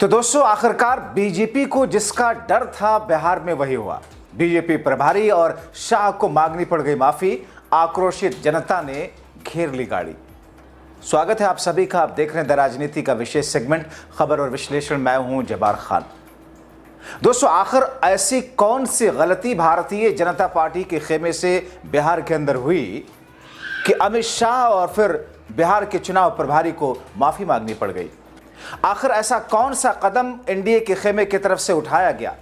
तो दोस्तों, आखिरकार बीजेपी को जिसका डर था बिहार में वही हुआ। बीजेपी प्रभारी और शाह को मांगनी पड़ गई माफी। आक्रोशित जनता ने घेर ली गाड़ी। स्वागत है आप सभी का। आप देख रहे हैं द राजनीति का विशेष सेगमेंट खबर और विश्लेषण। मैं हूं जब्बार खान। दोस्तों, आखिर ऐसी कौन सी गलती भारतीय जनता पार्टी के खेमे से बिहार के अंदर हुई कि अमित शाह और फिर बिहार के चुनाव प्रभारी को माफी मांगनी पड़ गई? आखिर ऐसा कौन सा कदम एनडीए के खेमे की तरफ से उठाया गया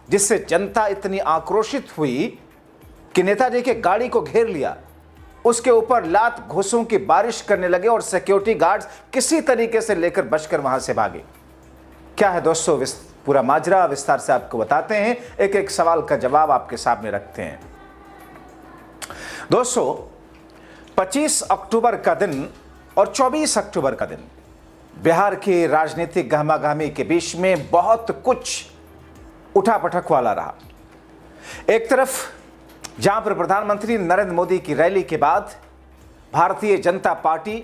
जिससे जनता इतनी आक्रोशित हुई कि नेताजी के गाड़ी को घेर लिया, उसके ऊपर लात घूंसों की बारिश करने लगे और सिक्योरिटी गार्ड्स किसी तरीके से लेकर बचकर वहां से भागे? क्या है दोस्तों पूरा माजरा, विस्तार से आपको बताते हैं। एक एक सवाल का जवाब आपके सामने रखते हैं। दोस्तों, 25 अक्टूबर का दिन और 24 अक्टूबर का दिन बिहार की राजनीतिक गहमागहमी के बीच में बहुत कुछ उठापटक वाला रहा। एक तरफ जहां पर प्रधानमंत्री नरेंद्र मोदी की रैली के बाद भारतीय जनता पार्टी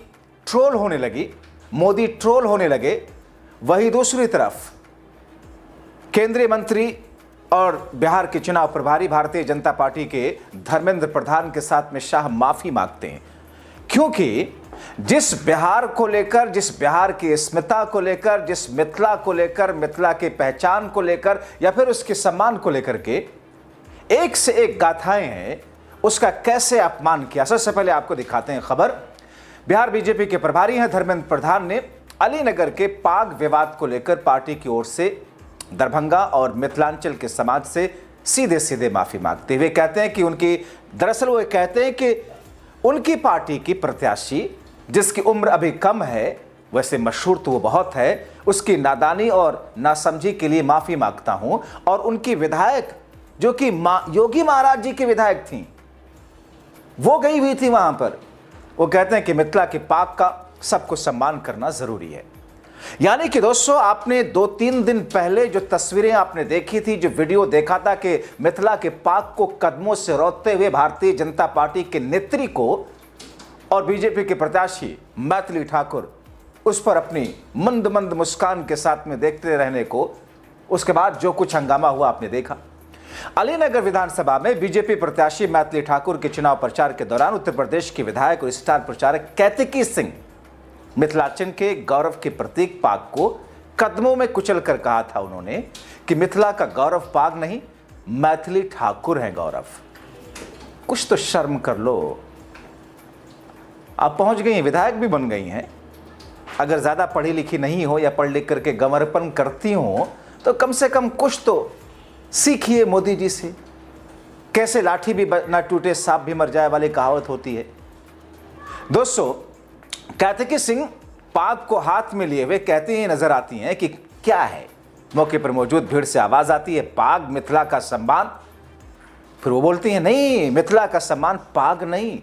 ट्रोल होने लगी, मोदी ट्रोल होने लगे, वही दूसरी तरफ केंद्रीय मंत्री और बिहार के चुनाव प्रभारी भारतीय जनता पार्टी के धर्मेंद्र प्रधान के साथ में शाह माफी मांगते हैं। क्योंकि जिस बिहार को लेकर, जिस बिहार की अस्मिता को लेकर, जिस मिथिला को लेकर, मिथिला की पहचान को लेकर या फिर उसके सम्मान को लेकर के एक से एक गाथाएं हैं, उसका कैसे अपमान किया। सबसे पहले आपको दिखाते हैं खबर। बिहार बीजेपी के प्रभारी हैं धर्मेंद्र प्रधान ने अलीनगर के पाक विवाद को लेकर पार्टी की ओर से दरभंगा और मिथिलांचल के समाज से सीधे सीधे माफी मांगते हुए कहते हैं कि वो कहते हैं कि उनकी पार्टी की प्रत्याशी जिसकी उम्र अभी कम है, वैसे मशहूर तो वो बहुत है, उसकी नादानी और नासमझी के लिए माफी मांगता हूं। और उनकी विधायक जो कि योगी महाराज जी की विधायक थी, वो गई हुई थी वहां पर। वो कहते हैं कि मिथिला के पाक का सबको सम्मान करना जरूरी है। यानी कि दोस्तों, आपने 2-3 दिन पहले जो तस्वीरें आपने देखी थी, जो वीडियो देखा था कि मिथिला के पाक को कदमों से रोकते हुए भारतीय जनता पार्टी के नेत्री को और बीजेपी के प्रत्याशी मैथिली ठाकुर उस पर अपनी मंद मंद मुस्कान के साथ में देखते रहने को, उसके बाद जो कुछ हंगामा हुआ आपने देखा। अलीनगर विधानसभा में बीजेपी प्रत्याशी मैथिली ठाकुर के चुनाव प्रचार के दौरान उत्तर प्रदेश के विधायक और स्टार प्रचारक कैतिकी सिंह मिथिलांचल के गौरव के प्रतीक पाक को कदमों में कुचल कर कहा था उन्होंने कि मिथिला का गौरव पाक नहीं, मैथिली ठाकुर है गौरव। कुछ तो शर्म कर लो। आप पहुंच गई हैं, विधायक भी बन गई हैं। अगर ज्यादा पढ़ी लिखी नहीं हो या पढ़ लिख करके गंवरपन करती हो तो कम से कम कुछ तो सीखिए मोदी जी से। कैसे लाठी भी ना टूटे सांप भी मर जाए वाली कहावत होती है। दोस्तों, कैतिकी सिंह पाक को हाथ में लिए हुए कहती ही नजर आती हैं कि क्या है। मौके पर मौजूद भीड़ से आवाज आती है, पाक मिथिला का सम्मान। फिर वो बोलती हैं, नहीं, मिथिला का सम्मान पाक नहीं,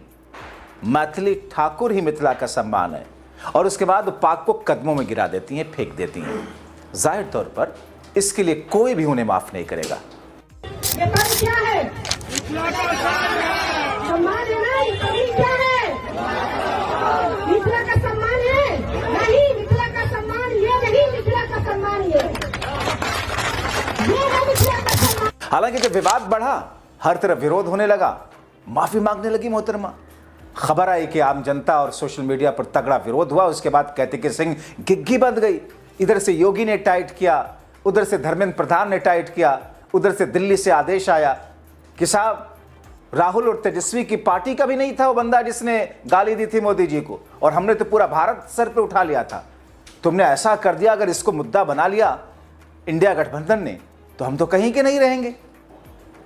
मैथिली ठाकुर ही मिथिला का सम्मान है। और उसके बाद वो पाक को कदमों में गिरा देती हैं, फेंक देती हैं। जाहिर तौर पर इसके लिए कोई भी उन्हें माफ नहीं करेगा। ये पद क्या है? सम्मान है ना? ये पद क्या है? मिथिला का सम्मान है? नहीं, मिथिला का सम्मान ये नहीं, मिथिला का सम्मान ये है मिथिला का सम्मान। हालांकि जब विवाद बढ़ा, हर तरफ विरोध होने लगा, माफी मांगने लगी मोहतरमा। खबर आई कि आम जनता और सोशल मीडिया पर तगड़ा विरोध हुआ। उसके बाद कैतिकी सिंह गिग्गी बंद गई। इधर से योगी ने टाइट किया, उधर से धर्मेंद्र प्रधान ने टाइट किया, उधर से दिल्ली से आदेश आया कि साहब, राहुल और तेजस्वी की पार्टी का भी नहीं था वो बंदा जिसने गाली दी थी मोदी जी को, और हमने तो पूरा भारत सर पे उठा लिया था। तुमने ऐसा कर दिया, अगर इसको मुद्दा बना लिया इंडिया गठबंधन ने, तो हम तो कहीं के नहीं रहेंगे।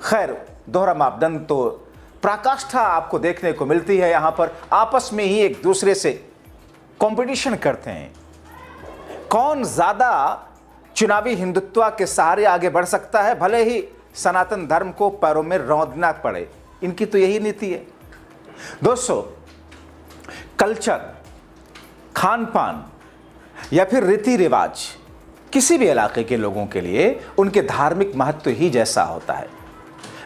खैर, दोहरा मापदंड तो पराकाष्ठा आपको देखने को मिलती है। यहां पर आपस में ही एक दूसरे से कंपटीशन करते हैं, कौन ज्यादा चुनावी हिंदुत्व के सहारे आगे बढ़ सकता है, भले ही सनातन धर्म को पैरों में रौंदना पड़े। इनकी तो यही नीति है। दोस्तों, कल्चर, खान पान या फिर रीति रिवाज किसी भी इलाके के लोगों के लिए उनके धार्मिक महत्व ही जैसा होता है।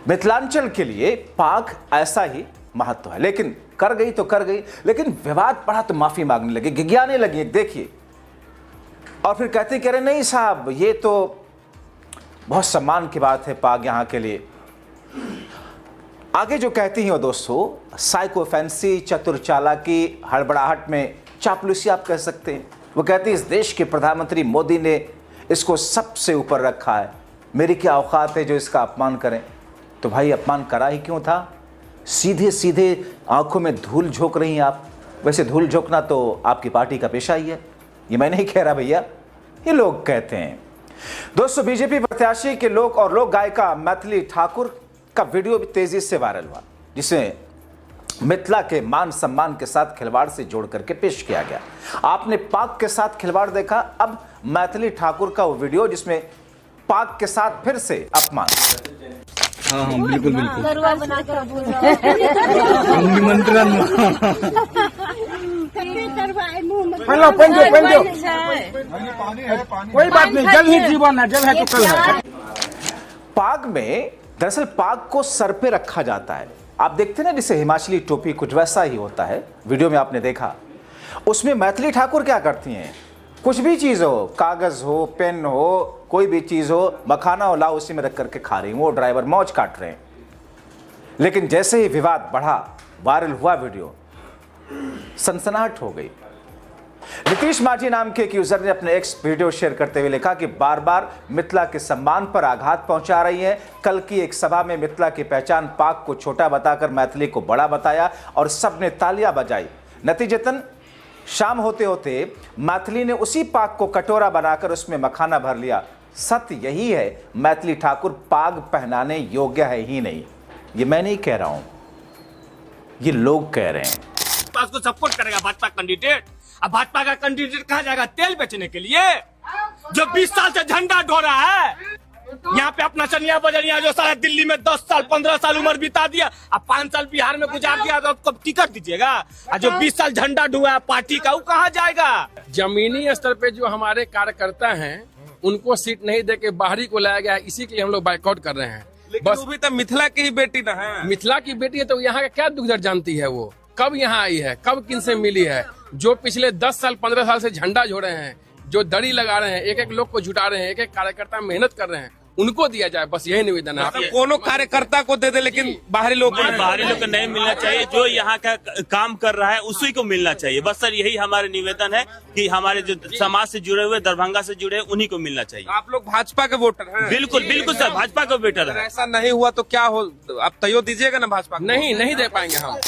मिथिलांचल के लिए पाक ऐसा ही महत्व है। लेकिन कर गई तो कर गई, लेकिन विवाद बढ़ा तो माफी मांगने लगी, गिग्याने लगी। देखिए, और फिर कहते कह रहे नहीं साहब ये तो बहुत सम्मान की बात है पाक यहाँ के लिए। आगे जो कहती हैं वो दोस्तों साइको फैंसी, चतुर चालाकी, हड़बड़ाहट में चापलूसी आप कह सकते हैं। वो कहती है इस देश के प्रधानमंत्री मोदी ने इसको सबसे ऊपर रखा है, मेरी क्या औकात है जो इसका अपमान करें। तो भाई अपमान करा ही क्यों था? सीधे सीधे आंखों में धूल झोंक रही हैं आप। वैसे धूल झोंकना तो आपकी पार्टी का पेशा ही है, ये मैं नहीं कह रहा भैया, ये लोग कहते हैं। दोस्तों बीजेपी प्रत्याशी के लोक और लोक गायिका मैथिली ठाकुर का वीडियो भी तेजी से वायरल हुआ, जिसे मिथिला के मान सम्मान के साथ खिलवाड़ से जोड़ करके पेश किया गया। आपने पाक के साथ खिलवाड़ देखा, अब मैथिली ठाकुर का वो वीडियो जिसमें पाक के साथ फिर से अपमान। हाँ हाँ बिल्कुल बिल्कुल करुआ बनाकर निमंत्रण हेलो पंजो कोई बात नहीं, जल ही जीवन है, जल है तो कल है। पाग में दरअसल पाग को सर पे रखा जाता है। आप देखते हैं ना जैसे हिमाचली टोपी, कुछ वैसा ही होता है। वीडियो में आपने देखा, उसमें मैथिली ठाकुर क्या करती हैं, कुछ भी चीज़ हो, कागज़ हो, पेन हो, कोई भी चीज़ हो, मखाना हो, लाओ उसी में रख करके खा रही, वो ड्राइवर मौज काट रहे हैं। लेकिन जैसे ही विवाद बढ़ा, वायरल हुआ वीडियो, सनसनाहट हो गई। नीतीश माझी नाम के एक यूजर ने अपने एक्स वीडियो शेयर करते हुए लिखा कि बार बार मिथिला के सम्मान पर आघात पहुंचा रही है। कल की एक सभा में मिथिला की पहचान पाक को छोटा बताकर मैथिली को बड़ा बताया और सबने तालियां बजाई। नतीजतन शाम होते होते मैथिली ने उसी पाक को कटोरा बनाकर उसमें मखाना भर लिया। सत्य यही है, मैथिली ठाकुर पाग पहनाने योग्य है ही नहीं। ये मैं नहीं कह रहा हूं, ये लोग कह रहे हैं। पास को सपोर्ट करेगा भाजपा कैंडिडेट। अब भाजपा का कैंडिडेट कहा जाएगा तेल बेचने के लिए, जो 20 साल से झंडा ढो रहा है। यहाँ पे अपना चनिया बजरिया जो सारा दिल्ली में 10 साल 15 साल उम्र बिता दिया, अब 5 साल बिहार में गुजार दिया, तो उसको टिकट दीजिएगा। और जो 20 साल झंडा ढुआ है पार्टी का, वो कहाँ जाएगा? जमीनी स्तर पे जो हमारे कार्यकर्ता हैं उनको सीट नहीं देके बाहरी को लाया गया है, इसी के लिए हम लोग बाइकआउट कर रहे हैं। बस वो भी तो मिथिला की ही बेटी ना है। मिथिला की बेटी है तो यहाँ का क्या दुख दर्द जानती है, वो कब यहाँ आई है, कब किनसे मिली है। जो पिछले 10 साल 15 साल से झंडा जोड़े हैं, जो दड़ी लगा रहे हैं, एक एक लोग को जुटा रहे हैं, एक एक कार्यकर्ता मेहनत कर रहे हैं, उनको दिया जाए, बस यही निवेदन है। कोनो कार्यकर्ता को दे दे, लेकिन बाहरी लोग को नहीं मिलना चाहिए। जो यहाँ का काम कर रहा है उसी को मिलना चाहिए। बस सर यही हमारे निवेदन है कि हमारे जो समाज से जुड़े हुए, दरभंगा से जुड़े, उन्हीं को मिलना चाहिए। आप लोग भाजपा के वोटर हैं? बिल्कुल बिल्कुल सर, भाजपा का वोटर है। ऐसा नहीं हुआ तो क्या हो, आप तैयो दीजिएगा ना भाजपा? नहीं दे पाएंगे हम।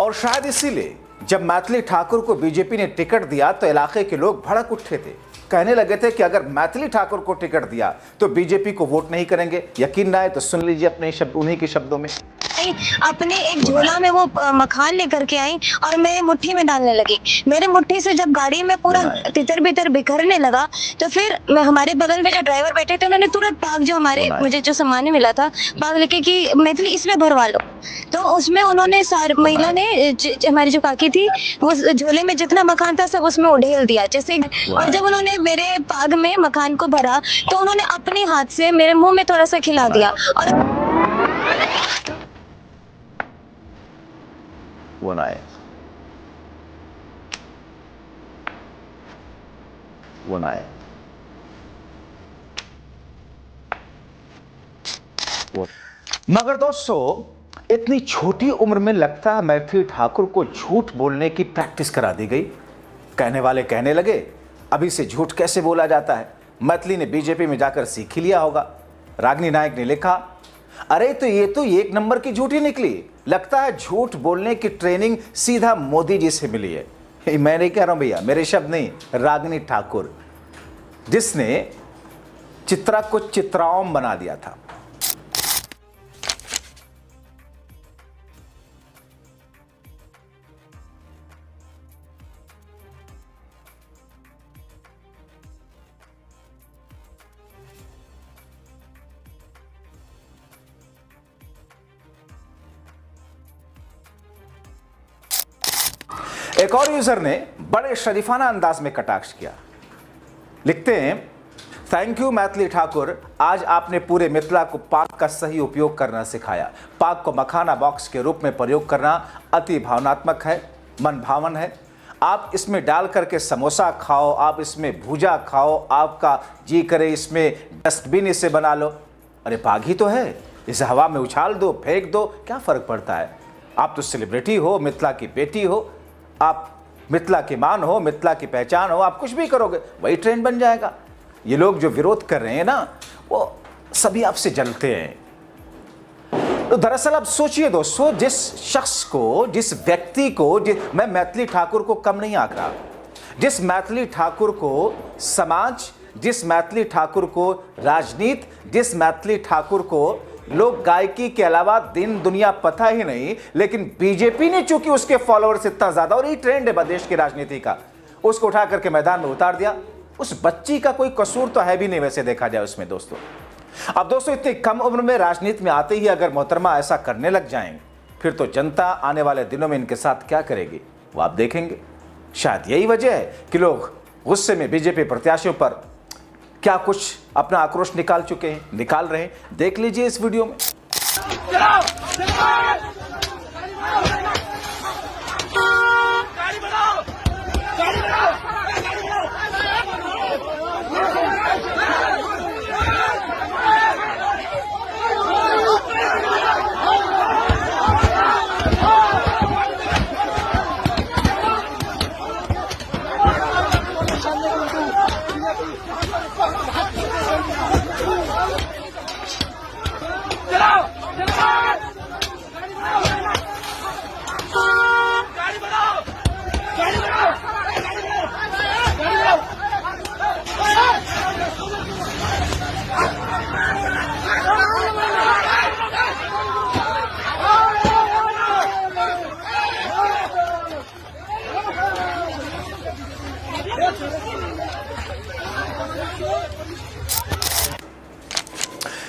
और शायद इसीलिए जब मैथिली ठाकुर को बीजेपी ने टिकट दिया तो इलाके के लोग भड़क उठे थे, कहने लगे थे कि अगर मैथिली ठाकुर को टिकट दिया तो बीजेपी को वोट नहीं करेंगे। यकीन ना आए तो सुन लीजिए अपने शब्द, उन्हीं के शब्दों में। अपने एक झोला में वो मखान लेकर के आई और मैं मुट्ठी में डालने लगी। मेरे मुट्ठी से जब गाड़ी में पूरा तितर बितर बिखरने लगा तो फिर मैं, हमारे बगल में जो ड्राइवर बैठे थे, उन्होंने तुरंत पाग जो हमारे मुझे जो सामान मिला था पाग लेके कि मैथिली इसमें भरवा लो। तो उसमें उन्होंने सारी महिला ने हमारी जो काकी थी वो झोले में जितना मखान था सब उसमें उड़ेल दिया जैसे। और जब उन्होंने मेरे पाग में मखान को भरा तो उन्होंने अपने हाथ से मेरे मुंह में थोड़ा सा खिला दिया और वो ना आए, वो ना आए, वो। मगर दोस्तों इतनी छोटी उम्र में लगता है मैथिली ठाकुर को झूठ बोलने की प्रैक्टिस करा दी गई। कहने वाले कहने लगे अभी से झूठ कैसे बोला जाता है। मैथिली ने बीजेपी में जाकर सीख ही लिया होगा। रागिनी नायक ने लिखा, अरे तो ये तो एक नंबर की झूठी निकली। लगता है झूठ बोलने की ट्रेनिंग सीधा मोदी जी से मिली है। मैं नहीं कह रहा हूं भैया, मेरे शब्द नहीं, रागिनी ठाकुर जिसने चित्रा को चित्राओं बना दिया था। एक और यूजर ने बड़े शरीफाना अंदाज में कटाक्ष किया। लिखते हैं, थैंक यू मैथिली ठाकुर, आज आपने पूरे मिथिला को पाक का सही उपयोग करना सिखाया। पाक को मखाना बॉक्स के रूप में प्रयोग करना अति भावनात्मक है, मन भावन है। आप इसमें डाल करके समोसा खाओ, आप इसमें भूजा खाओ, आपका जी करे इसमें डस्टबिन इसे बना लो। अरे बाघ ही तो है, इसे हवा में उछाल दो, फेंक दो, क्या फ़र्क पड़ता है। आप तो सेलिब्रिटी हो, मिथिला की बेटी हो, आप मिथिला की मान हो, मिथिला की पहचान हो, आप कुछ भी करोगे वही ट्रेंड बन जाएगा। ये लोग जो विरोध कर रहे हैं ना, वो सभी आपसे जलते हैं। तो दरअसल आप सोचिए दोस्तों, जिस शख्स को, जिस व्यक्ति को, मैं मैथिली ठाकुर को कम नहीं आंक रहा, जिस मैथिली ठाकुर को समाज, जिस मैथिली ठाकुर को राजनीति, जिस मैथिली ठाकुर को लोग गायकी के अलावा दिन दुनिया पता ही नहीं, लेकिन बीजेपी ने चूंकि उसके फॉलोअर्स इतना ज्यादा, और ये ट्रेंड है देश की राजनीति का, उसको उठा करके मैदान में उतार दिया। उस बच्ची का कोई कसूर तो है भी नहीं वैसे देखा जाए उसमें दोस्तों। अब दोस्तों इतनी कम उम्र में राजनीति में आते ही अगर मोहतरमा ऐसा करने लग जाएंगे, फिर तो जनता आने वाले दिनों में इनके साथ क्या करेगी वो आप देखेंगे। शायद यही वजह है कि लोग गुस्से में बीजेपी प्रत्याशियों पर क्या कुछ अपना आक्रोश निकाल चुके हैं, निकाल रहे हैं। देख लीजिए इस वीडियो में।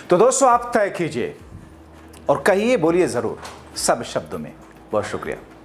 तो दोस्तों आप तय कीजिए और कहिए, बोलिए जरूर सब शब्दों में। बहुत शुक्रिया।